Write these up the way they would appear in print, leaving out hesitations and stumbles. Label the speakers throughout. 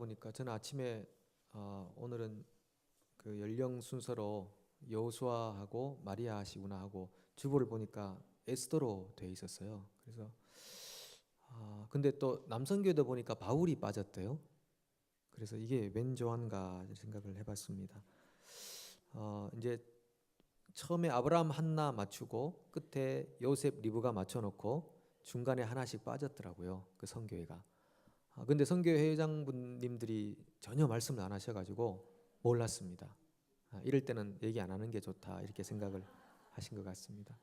Speaker 1: 보니까 저는 아침에 오늘은 그 연령 순서로 여호수아하고 마리아 하시구나 하고 주보를 보니까 에스더로 돼 있었어요. 그래서 근데 또 남성교회도 보니까 바울이 빠졌대요. 그래서 이게 웬 조안가 생각을 해봤습니다. 이제 처음에 아브라함 한나 맞추고 끝에 요셉 리브가 맞춰놓고 중간에 하나씩 빠졌더라고요. 그 성교회가. 근데 성교회 회장님들이 전혀 말씀을 안 하셔가지고 몰랐습니다. 이럴 때는 얘기 안 하는 게 좋다 이렇게 생각을 하신 것 같습니다.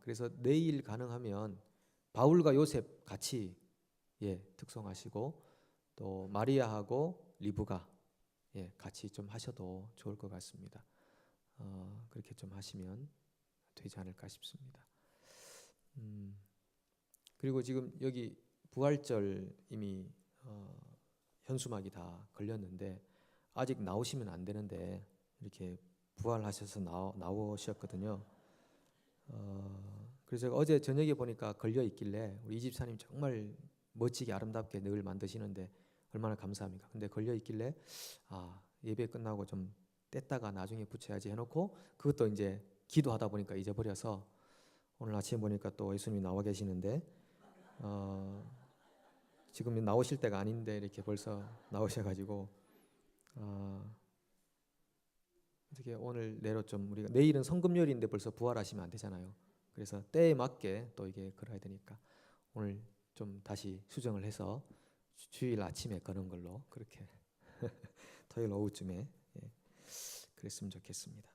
Speaker 1: 그래서 내일 가능하면 바울과 요셉 같이 특송하시고 또 마리아하고 리브가 같이 좀 하셔도 좋을 것 같습니다. 그렇게 좀 하시면 되지 않을까 싶습니다. 그리고 지금 여기 부활절 이미 현수막이 다 걸렸는데 아직 나오시면 안 되는데 이렇게 부활하셔서 나오셨거든요. 그래서 제가 어제 저녁에 보니까 걸려 있길래 우리 이 집사님 정말 멋지게 아름답게 늘 만드시는데 얼마나 감사합니까. 근데 걸려 있길래 예배 끝나고 좀 뗐다가 나중에 붙여야지 해놓고 그것도 이제 기도하다 보니까 잊어버려서 오늘 아침에 보니까 또 예수님이 나와 계시는데 지금 나오실 때가 아닌데 이렇게 벌써 나오셔가지고 어떻게 오늘 내로 좀 우리가 내일은 성금요일인데 벌써 부활하시면 안 되잖아요. 그래서 때에 맞게 또 이게 걸어야 되니까 오늘 좀 다시 수정을 해서 주일 아침에 거는 걸로 그렇게 토요일 오후쯤에 그랬으면 좋겠습니다.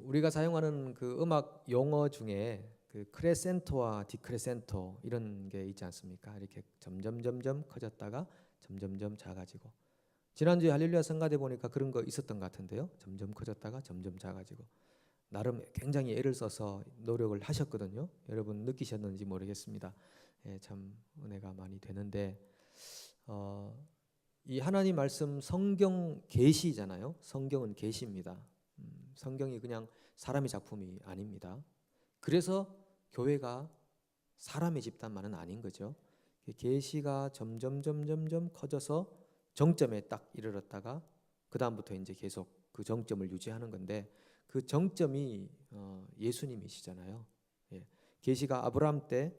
Speaker 1: 우리가 사용하는 그 음악 용어 중에 그 크레센토와 디크레센토 이런 게 있지 않습니까? 이렇게 점점 커졌다가 점점 작아지고 지난주에 할렐루야 성가대 보니까 그런 거 있었던 것 같은데요. 점점 커졌다가 점점 작아지고 나름 굉장히 애를 써서 노력을 하셨거든요. 여러분 느끼셨는지 모르겠습니다. 참 은혜가 많이 되는데 이 하나님 말씀 성경 계시잖아요. 성경은 계시입니다. 성경이 그냥 사람의 작품이 아닙니다. 그래서 교회가 사람의 집단만은 아닌 거죠. 계시가 점점 커져서 정점에 딱 이르렀다가 그 다음부터 이제 계속 그 정점을 유지하는 건데 그 정점이 예수님이시잖아요. 계시가 아브라함 때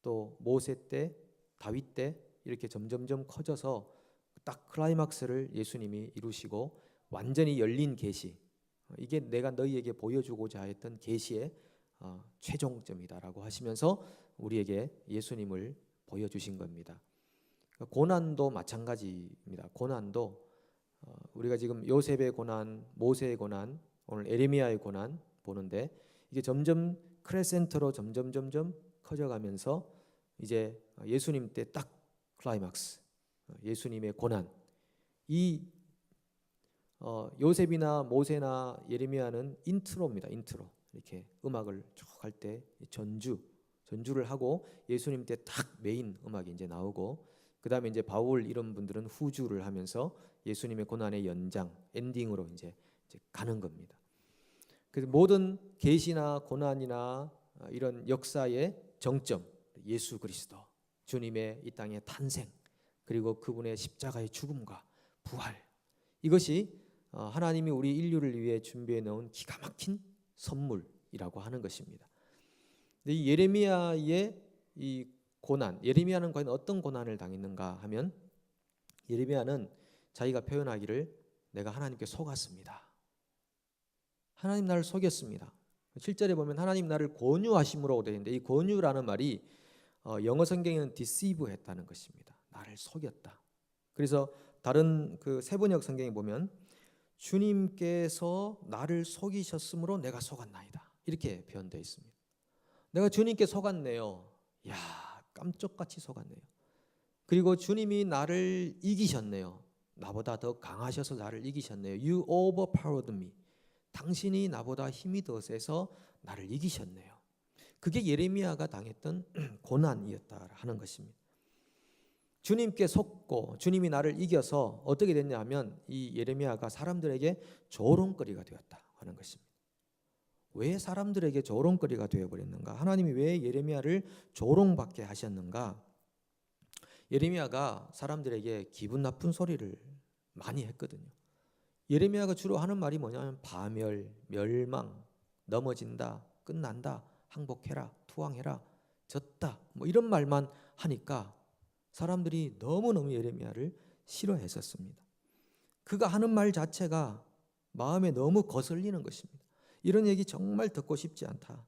Speaker 1: 또 모세 때 다윗 때 이렇게 점점 커져서 딱 클라이막스를 예수님이 이루시고 완전히 열린 계시 이게 내가 너희에게 보여주고자 했던 계시의 최종점이다라고 하시면서 우리에게 예수님을 보여주신 겁니다. 고난도 마찬가지입니다. 고난도 우리가 지금 요셉의 고난, 모세의 고난, 오늘 에레미야의 고난 보는데 이게 점점 크레센터로 점점 커져가면서 이제 예수님 때 딱 클라이막스, 예수님의 고난. 이 요셉이나 모세나 예레미야는 인트로입니다. 인트로. 이렇게 음악을 쭉 할 때 전주를 하고 예수님 때 딱 메인 음악이 이제 나오고 그 다음에 이제 바울 이런 분들은 후주를 하면서 예수님의 고난의 연장 엔딩으로 이제 가는 겁니다. 그래서 모든 계시나 고난이나 이런 역사의 정점 예수 그리스도 주님의 이 땅의 탄생 그리고 그분의 십자가의 죽음과 부활 이것이 하나님이 우리 인류를 위해 준비해 놓은 기가 막힌 선물이라고 하는 것입니다. 근데 이 예레미야의 이 고난, 예레미야는 과연 어떤 고난을 당했는가 하면 예레미야는 자기가 표현하기를 내가 하나님께 속았습니다. 하나님 나를 속였습니다. 7절에 보면 하나님 나를 권유하심으로 되어 있는데 이 권유라는 말이 영어 성경에는 deceive 했다는 것입니다. 나를 속였다. 그래서 다른 그 세번역 성경에 보면 주님께서 나를 속이셨으므로 내가 속았나이다. 이렇게 표현되어 있습니다. 내가 주님께 속았네요. 야, 깜짝같이 속았네요. 그리고 주님이 나를 이기셨네요. 나보다 더 강하셔서 나를 이기셨네요. You overpowered me. 당신이 나보다 힘이 더 세서 나를 이기셨네요. 그게 예레미야가 당했던 고난이었다 하는 것입니다. 주님께 속고 주님이 나를 이겨서 어떻게 됐냐 하면 이 예레미야가 사람들에게 조롱거리가 되었다 하는 것입니다. 왜 사람들에게 조롱거리가 되어버렸는가? 하나님이 왜 예레미야를 조롱받게 하셨는가? 예레미야가 사람들에게 기분 나쁜 소리를 많이 했거든요. 예레미야가 주로 하는 말이 뭐냐면 파멸, 멸망, 넘어진다, 끝난다, 항복해라, 투항해라, 졌다, 뭐 이런 말만 하니까 사람들이 너무너무 예레미야를 싫어했었습니다. 그가 하는 말 자체가 마음에 너무 거슬리는 것입니다. 이런 얘기 정말 듣고 싶지 않다.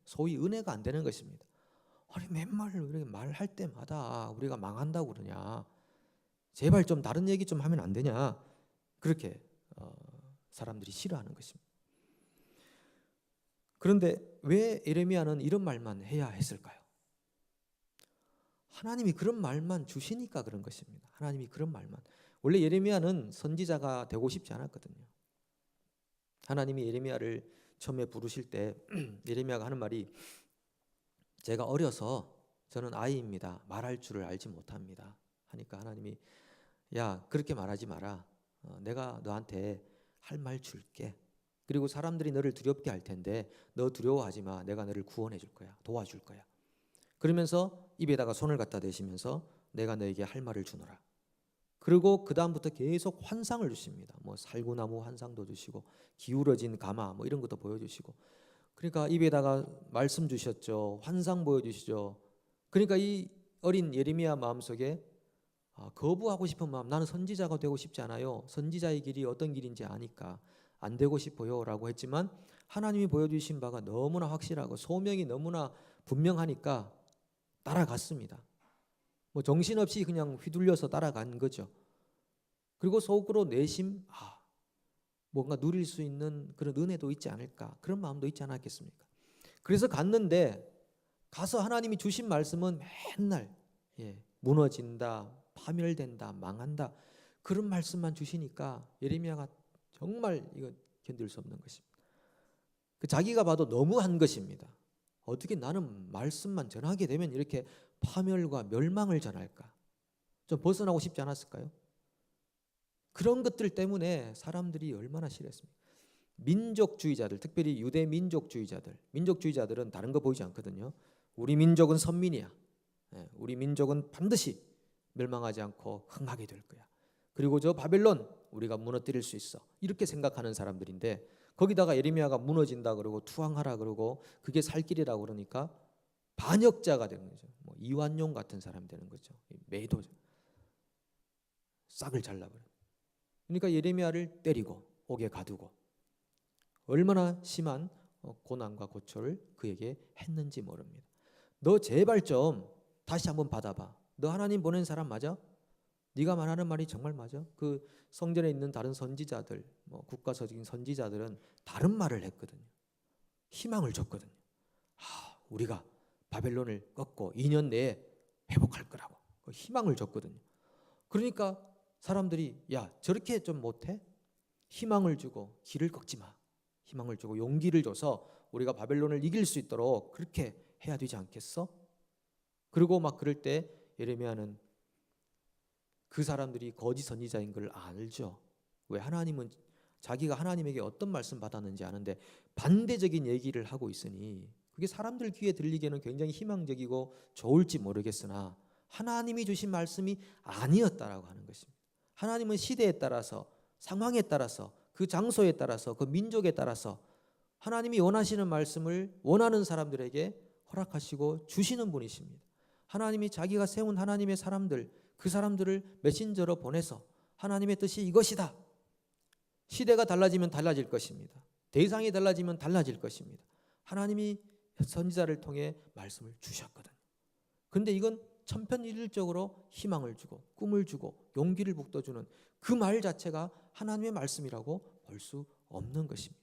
Speaker 1: 소위 은혜가 안 되는 것입니다. 아니 맨날 이렇게 말할 때마다 우리가 망한다고 그러냐. 제발 좀 다른 얘기 좀 하면 안 되냐. 그렇게 사람들이 싫어하는 것입니다. 그런데 왜 예레미야는 이런 말만 해야 했을까요? 하나님이 그런 말만 주시니까 그런 것입니다. 하나님이 그런 말만. 원래 예레미야는 선지자가 되고 싶지 않았거든요. 하나님이 예레미야를 처음에 부르실 때 예레미야가 하는 말이 제가 어려서 저는 아이입니다. 말할 줄을 알지 못합니다. 하니까 하나님이 야 그렇게 말하지 마라. 내가 너한테 할 말 줄게. 그리고 사람들이 너를 두렵게 할 텐데 너 두려워하지 마. 내가 너를 구원해 줄 거야. 도와줄 거야. 그러면서 입에다가 손을 갖다 대시면서 내가 너에게 할 말을 주노라. 그리고 그 다음부터 계속 환상을 주십니다. 뭐 살구나무 환상도 주시고 기울어진 가마 뭐 이런 것도 보여주시고. 그러니까 입에다가 말씀 주셨죠. 환상 보여주시죠. 그러니까 이 어린 예레미야 마음속에 거부하고 싶은 마음, 나는 선지자가 되고 싶지 않아요. 선지자의 길이 어떤 길인지 아니까 안 되고 싶어요 라고 했지만 하나님이 보여주신 바가 너무나 확실하고 소명이 너무나 분명하니까 따라갔습니다. 뭐 정신없이 그냥 휘둘려서 따라간 거죠. 그리고 속으로 내심 뭔가 누릴 수 있는 그런 은혜도 있지 않을까, 그런 마음도 있지 않았겠습니까? 그래서 갔는데 가서 하나님이 주신 말씀은 맨날 무너진다, 파멸된다, 망한다 그런 말씀만 주시니까 예레미야가 정말 이거 견딜 수 없는 것입니다. 자기가 봐도 너무한 것입니다. 어떻게 나는 말씀만 전하게 되면 이렇게 파멸과 멸망을 전할까? 좀 벗어나고 싶지 않았을까요? 그런 것들 때문에 사람들이 얼마나 싫어했습니까? 민족주의자들, 특별히 유대 민족주의자들은 다른 거 보이지 않거든요. 우리 민족은 선민이야. 우리 민족은 반드시 멸망하지 않고 흥하게 될 거야. 그리고 저 바벨론 우리가 무너뜨릴 수 있어. 이렇게 생각하는 사람들인데 거기다가 예레미야가 무너진다 그러고 투항하라 그러고 그게 살 길이라고 그러니까 반역자가 되는 거죠. 뭐 이완용 같은 사람이 되는 거죠. 매도자. 싹을 잘라버려. 그러니까 예레미야를 때리고 옥에 가두고 얼마나 심한 고난과 고초를 그에게 했는지 모릅니다. 너 제발 좀 다시 한번 받아봐. 너 하나님 보낸 사람 맞아? 네가 말하는 말이 정말 맞아? 그 성전에 있는 다른 선지자들, 국가적인 선지자들은 다른 말을 했거든요. 희망을 줬거든요. 우리가 바벨론을 꺾고 2년 내에 회복할 거라고 희망을 줬거든요. 그러니까 사람들이 야 저렇게 좀 못해? 희망을 주고 길을 꺾지 마. 희망을 주고 용기를 줘서 우리가 바벨론을 이길 수 있도록 그렇게 해야 되지 않겠어? 그리고 막 그럴 때 예레미야는 그 사람들이 거짓 선지자인 걸 알죠. 왜? 하나님은 자기가 하나님에게 어떤 말씀 받았는지 아는데 반대적인 얘기를 하고 있으니 그게 사람들 귀에 들리기에는 굉장히 희망적이고 좋을지 모르겠으나 하나님이 주신 말씀이 아니었다라고 하는 것입니다. 하나님은 시대에 따라서 상황에 따라서 그 장소에 따라서 그 민족에 따라서 하나님이 원하시는 말씀을 원하는 사람들에게 허락하시고 주시는 분이십니다. 하나님이 자기가 세운 하나님의 사람들, 그 사람들을 메신저로 보내서 하나님의 뜻이 이것이다. 시대가 달라지면 달라질 것입니다. 대상이 달라지면 달라질 것입니다. 하나님이 선지자를 통해 말씀을 주셨거든요. 그런데 이건 천편일률적으로 희망을 주고 꿈을 주고 용기를 북돋주는 그 말 자체가 하나님의 말씀이라고 볼 수 없는 것입니다.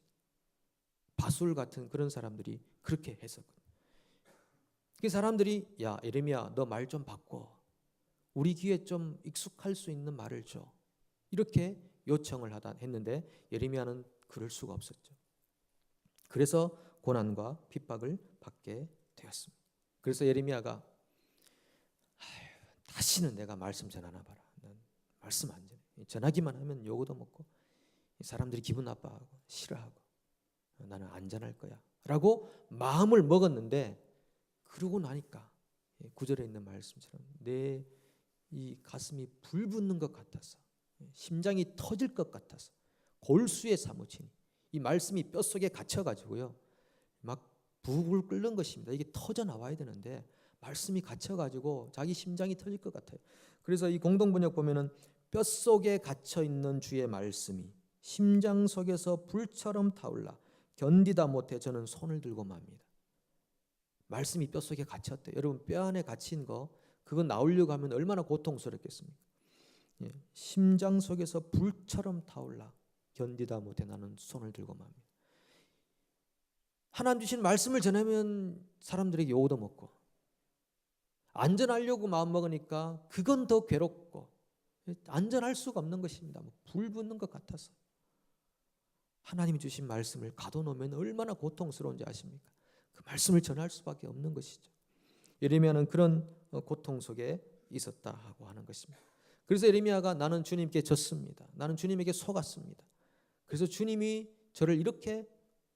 Speaker 1: 바술 같은 그런 사람들이 그렇게 했었거든요. 그 사람들이 야 예레미야 너 말 좀 바꿔. 우리 귀에 좀 익숙할 수 있는 말을 줘. 이렇게 요청을 했는데 예레미야는 그럴 수가 없었죠. 그래서 고난과 핍박을 받게 되었습니다. 그래서 예레미야가 다시는 내가 말씀 전하나 봐라. 난 말씀 안 전해. 전하기만 하면 요거도 먹고 사람들이 기분 나빠하고 싫어하고 나는 안 전할 거야 라고 마음을 먹었는데 그러고 나니까 9절에 있는 말씀처럼 내 이 가슴이 불붙는 것 같아서, 심장이 터질 것 같아서 골수에 사무치니 이 말씀이 뼛속에 갇혀가지고요, 막 부글 끓는 것입니다. 이게 터져 나와야 되는데 말씀이 갇혀가지고 자기 심장이 터질 것 같아요. 그래서 이 공동번역 보면은 뼛속에 갇혀있는 주의 말씀이 심장 속에서 불처럼 타올라 견디다 못해 저는 손을 들고 맙니다. 말씀이 뼛속에 갇혔대요. 여러분, 뼈 안에 갇힌 거 그거 나오려고 하면 얼마나 고통스럽겠습니까? 심장 속에서 불처럼 타올라 견디다 못해 나는 손을 들고 맙니다. 하나님 주신 말씀을 전하면 사람들에게 욕도 먹고, 안전하려고 마음먹으니까 그건 더 괴롭고, 안전할 수가 없는 것입니다. 불 붙는 것 같아서. 하나님이 주신 말씀을 가둬놓으면 얼마나 고통스러운지 아십니까? 그 말씀을 전할 수밖에 없는 것이죠. 예레미야는 그런 고통 속에 있었다고 하는 것입니다. 그래서 예레미야가 나는 주님께 졌습니다. 나는 주님에게 속았습니다. 그래서 주님이 저를 이렇게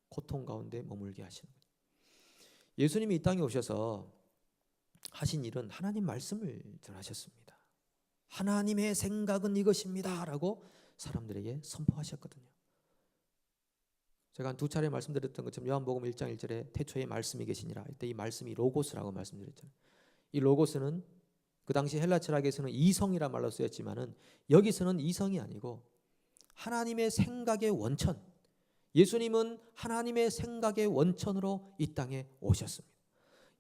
Speaker 1: 고통 가운데 머물게 하시는 거예요. 예수님이 이 땅에 오셔서 하신 일은 하나님 말씀을 전하셨습니다. 하나님의 생각은 이것입니다 라고 사람들에게 선포하셨거든요. 제가 한 2차례 말씀드렸던 것처럼 요한복음 1장 1절에 태초에 말씀이 계시니라, 이때 이 말씀이 로고스라고 말씀드렸잖아요. 이 로고스는 그 당시 헬라 철학에서는 이성이란 말로 쓰였지만은 여기서는 이성이 아니고 하나님의 생각의 원천, 예수님은 하나님의 생각의 원천으로 이 땅에 오셨습니다.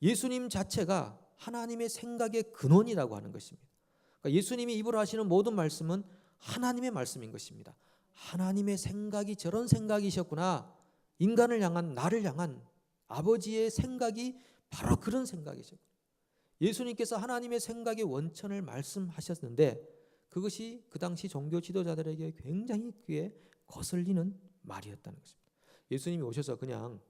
Speaker 1: 예수님 자체가 하나님의 생각의 근원이라고 하는 것입니다. 그러니까 예수님이 입으로 하시는 모든 말씀은 하나님의 말씀인 것입니다. 하나님의 생각이 저런 생각이셨구나. 인간을 향한, 나를 향한 아버지의 생각이 바로 그런 생각이셨구나. 예수님께서 하나님의 생각의 원천을 말씀하셨는데 그것이 그 당시 종교 지도자들에게 굉장히 귀에 거슬리는 말이었다는 것입니다. 예수님이 오셔서 그냥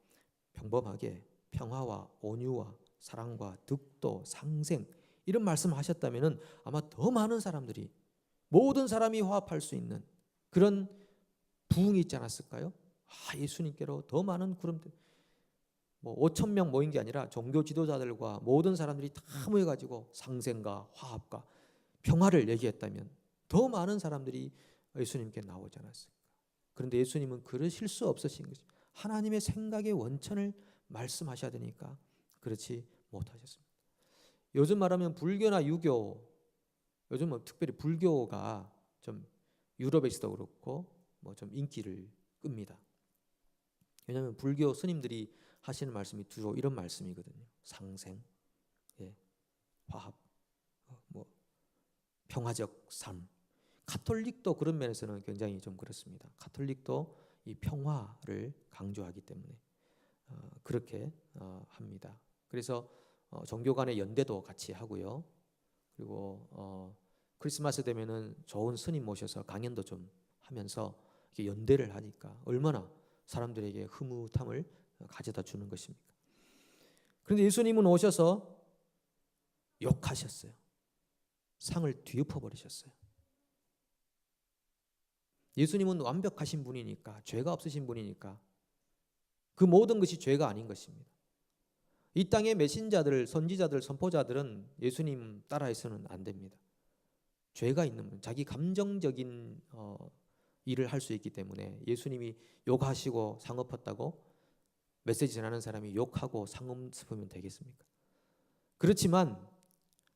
Speaker 1: 평범하게 평화와 온유와 사랑과 득도, 상생 이런 말씀하셨다면 아마 더 많은 사람들이, 모든 사람이 화합할 수 있는 그런 부흥이 있지 않았을까요? 예수님께로 더 많은 그룹들, 5천 명 모인 게 아니라 종교 지도자들과 모든 사람들이 다 모여가지고 상생과 화합과 평화를 얘기했다면 더 많은 사람들이 예수님께 나오지 않았을까. 그런데 예수님은 그러실 수 없으신 것입니다. 하나님의 생각의 원천을 말씀하셔야 되니까 그렇지 못하셨습니다. 요즘 말하면 불교나 유교, 요즘은 특별히 불교가 좀 유럽에서도 그렇고 좀 인기를 끕니다. 왜냐하면 불교 스님들이 하시는 말씀이 주로 이런 말씀이거든요. 상생, 화합, 평화적 삶. 가톨릭도 그런 면에서는 굉장히 좀 그렇습니다. 가톨릭도 이 평화를 강조하기 때문에 그렇게 합니다. 그래서 종교 간의 연대도 같이 하고요. 그리고 크리스마스 되면은 좋은 스님 모셔서 강연도 좀 하면서 이렇게 연대를 하니까 얼마나 사람들에게 흐뭇함을 가져다 주는 것입니까? 그런데 예수님은 오셔서 욕하셨어요. 상을 뒤엎어 버리셨어요. 예수님은 완벽하신 분이니까, 죄가 없으신 분이니까 그 모든 것이 죄가 아닌 것입니다. 이 땅의 메신자들, 선지자들, 선포자들은 예수님 따라해서는 안 됩니다. 죄가 있는 분, 자기 감정적인 일을 할 수 있기 때문에 예수님이 욕하시고 상업했다고 메시지 전하는 사람이 욕하고 상업으면 되겠습니까? 그렇지만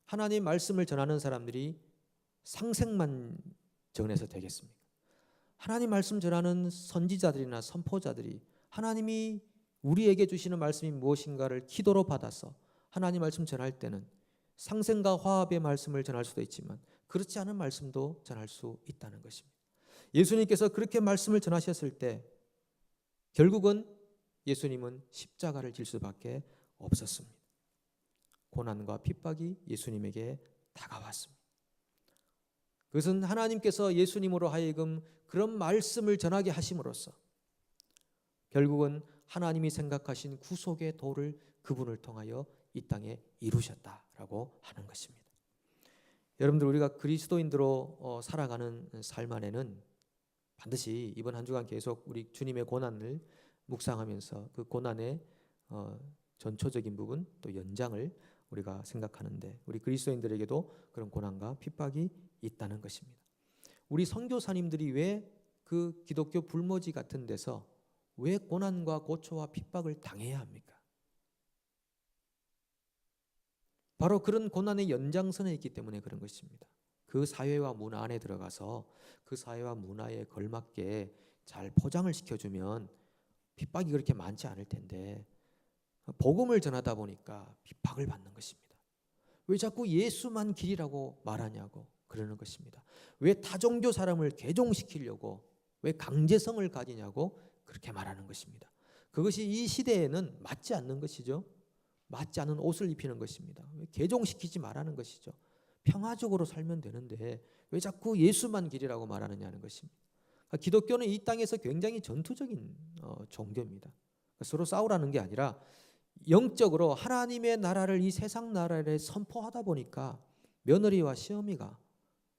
Speaker 1: 하나님의 말씀을 전하는 사람들이 상생만 전해서 되겠습니까? 하나님 말씀 전하는 선지자들이나 선포자들이 하나님이 우리에게 주시는 말씀이 무엇인가를 기도로 받아서 하나님 말씀 전할 때는 상생과 화합의 말씀을 전할 수도 있지만 그렇지 않은 말씀도 전할 수 있다는 것입니다. 예수님께서 그렇게 말씀을 전하셨을 때 결국은 예수님은 십자가를 질 수밖에 없었습니다. 고난과 핍박이 예수님에게 다가왔습니다. 그것은 하나님께서 예수님으로 하여금 그런 말씀을 전하게 하심으로써 결국은 하나님이 생각하신 구속의 도를 그분을 통하여 이 땅에 이루셨다라고 하는 것입니다. 여러분들, 우리가 그리스도인들로 살아가는 삶 안에는 반드시 이번 한 주간 계속 우리 주님의 고난을 묵상하면서 그 고난의 전초적인 부분 또 연장을 우리가 생각하는데 우리 그리스도인들에게도 그런 고난과 핍박이 있다는 것입니다. 우리 선교사님들이 왜 그 기독교 불모지 같은 데서 왜 고난과 고초와 핍박을 당해야 합니까? 바로 그런 고난의 연장선에 있기 때문에 그런 것입니다. 그 사회와 문화 안에 들어가서 그 사회와 문화에 걸맞게 잘 포장을 시켜주면 핍박이 그렇게 많지 않을 텐데 복음을 전하다 보니까 핍박을 받는 것입니다. 왜 자꾸 예수만 길이라고 말하냐고 그러는 것입니다. 왜 타종교 사람을 개종시키려고 왜 강제성을 가지냐고 그렇게 말하는 것입니다. 그것이 이 시대에는 맞지 않는 것이죠. 맞지 않은 옷을 입히는 것입니다. 왜 개종시키지 말라는 것이죠. 평화적으로 살면 되는데 왜 자꾸 예수만 길이라고 말하느냐는 것입니다. 기독교는 이 땅에서 굉장히 전투적인 종교입니다. 서로 싸우라는 게 아니라 영적으로 하나님의 나라를 이 세상 나라에 선포하다 보니까 며느리와 시어미가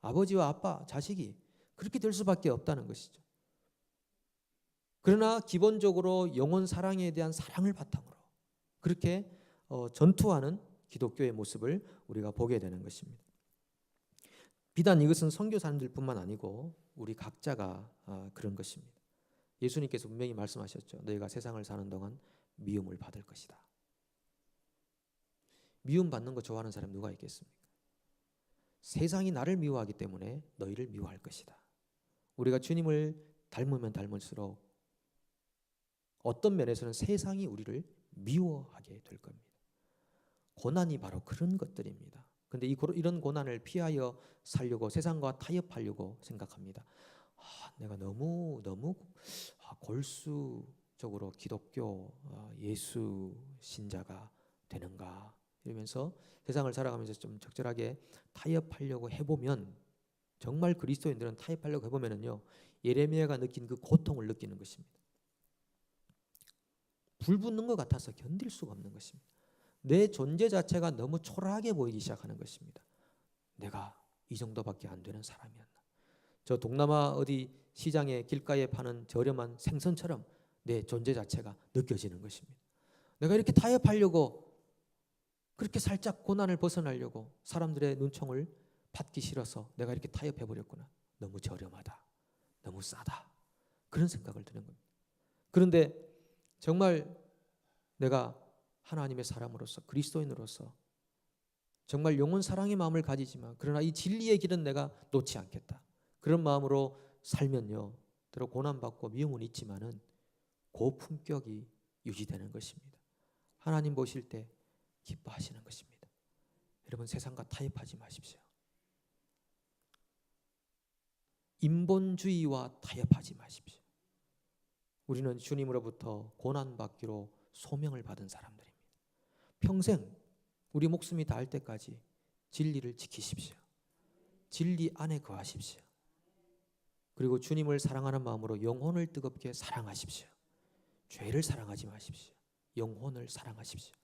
Speaker 1: 아버지와 아빠, 자식이 그렇게 될 수밖에 없다는 것이죠. 그러나 기본적으로 영혼 사랑에 대한 사랑을 바탕으로 그렇게 전투하는 기독교의 모습을 우리가 보게 되는 것입니다. 비단 이것은 선교사님들뿐만 아니고 우리 각자가 그런 것입니다. 예수님께서 분명히 말씀하셨죠. 너희가 세상을 사는 동안 미움을 받을 것이다. 미움 받는 거 좋아하는 사람 누가 있겠습니까? 세상이 나를 미워하기 때문에 너희를 미워할 것이다. 우리가 주님을 닮으면 닮을수록 어떤 면에서는 세상이 우리를 미워하게 될 겁니다. 고난이 바로 그런 것들입니다. 그런데 이런 고난을 피하여 살려고 세상과 타협하려고 생각합니다. 내가 너무 골수적으로 기독교 예수 신자가 되는가 이러면서 세상을 살아가면서 좀 적절하게 타협하려고 해보면 정말 그리스도인들은 타협하려고 해보면은요 예레미야가 느낀 그 고통을 느끼는 것입니다. 불 붙는 것 같아서 견딜 수가 없는 것입니다. 내 존재 자체가 너무 초라하게 보이기 시작하는 것입니다. 내가 이 정도밖에 안 되는 사람이었나. 저 동남아 어디 시장에 길가에 파는 저렴한 생선처럼 내 존재 자체가 느껴지는 것입니다. 내가 이렇게 타협하려고 그렇게 살짝 고난을 벗어나려고 사람들의 눈총을 받기 싫어서 내가 이렇게 타협해버렸구나. 너무 저렴하다. 너무 싸다. 그런 생각을 드는 겁니다. 그런데 정말 내가 하나님의 사람으로서 그리스도인으로서 정말 영혼 사랑의 마음을 가지지만 그러나 이 진리의 길은 내가 놓지 않겠다. 그런 마음으로 살면요. 때로 고난받고 미움은 있지만은 고품격이 유지되는 것입니다. 하나님 보실 때 기뻐하시는 것입니다. 여러분 세상과 타협하지 마십시오. 인본주의와 타협하지 마십시오. 우리는 주님으로부터 고난받기로 소명을 받은 사람들입니다. 평생 우리 목숨이 닿을 때까지 진리를 지키십시오. 진리 안에 거하십시오. 그리고 주님을 사랑하는 마음으로 영혼을 뜨겁게 사랑하십시오. 죄를 사랑하지 마십시오. 영혼을 사랑하십시오.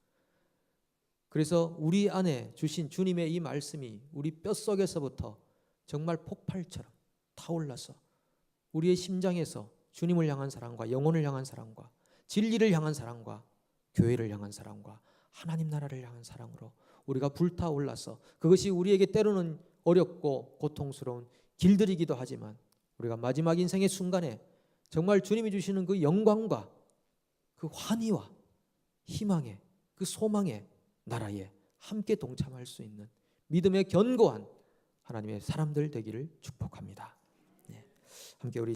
Speaker 1: 그래서 우리 안에 주신 주님의 이 말씀이 우리 뼛속에서부터 정말 폭발처럼 타올라서 우리의 심장에서 주님을 향한 사랑과 영혼을 향한 사랑과 진리를 향한 사랑과 교회를 향한 사랑과 하나님 나라를 향한 사랑으로 우리가 불타올라서 그것이 우리에게 때로는 어렵고 고통스러운 길들이기도 하지만 우리가 마지막 인생의 순간에 정말 주님이 주시는 그 영광과 그 환희와 희망의 그 소망의 나라에 함께 동참할 수 있는 믿음의 견고한 하나님의 사람들 되기를 축복합니다. 함께 우리